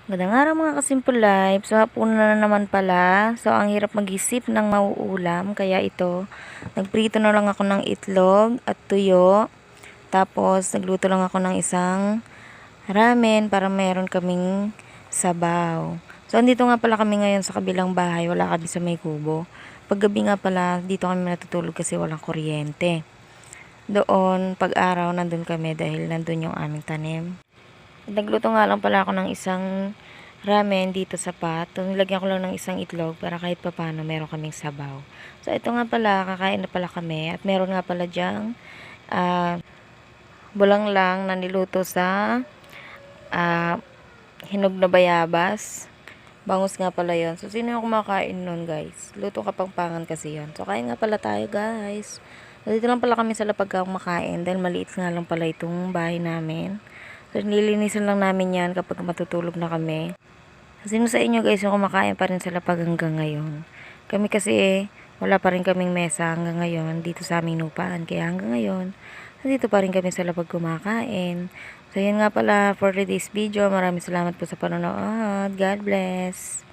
Magandang araw mga ka-Simple Life. So, hapunan na naman pala. So, ang hirap mag-isip ng mauulam. Kaya ito, nagprito na lang ako ng itlog at tuyo. Tapos, nagluto lang ako ng isang ramen para meron kaming sabaw. So, andito nga pala kami ngayon sa kabilang bahay. Wala kami sa may kubo. Paggabi nga pala, dito kami natutulog kasi walang kuryente. Doon, pag-araw, nandun kami dahil nandun yung aming tanim. Nagluto nga lang pala ako ng isang ramen dito sa pot. Nilagyan ko lang ng isang itlog para kahit papano meron kaming sabaw. So, ito nga pala, kakain na pala kami. At meron nga pala dyang bulang lang na niluto sa hinog na bayabas. Bangus nga pala yon. So, sino yung kumakain nun, guys? Luto kapangpangan kasi yon. So, kain nga pala tayo, guys. So, dito lang pala kami sa lapag kumakain dahil maliit nga lang pala itong bahay namin. So, nililinisan lang namin yan kapag matutulog na kami. Sino sa inyo guys yung kumakain pa rin sa lapag hanggang ngayon? Kami kasi wala pa rin kaming mesa hanggang ngayon dito sa aming lupaan. Kaya hanggang ngayon, nandito pa rin kami sa lapag kumakain. So, yun nga pala for today's video. Maraming salamat po sa panonood. God bless!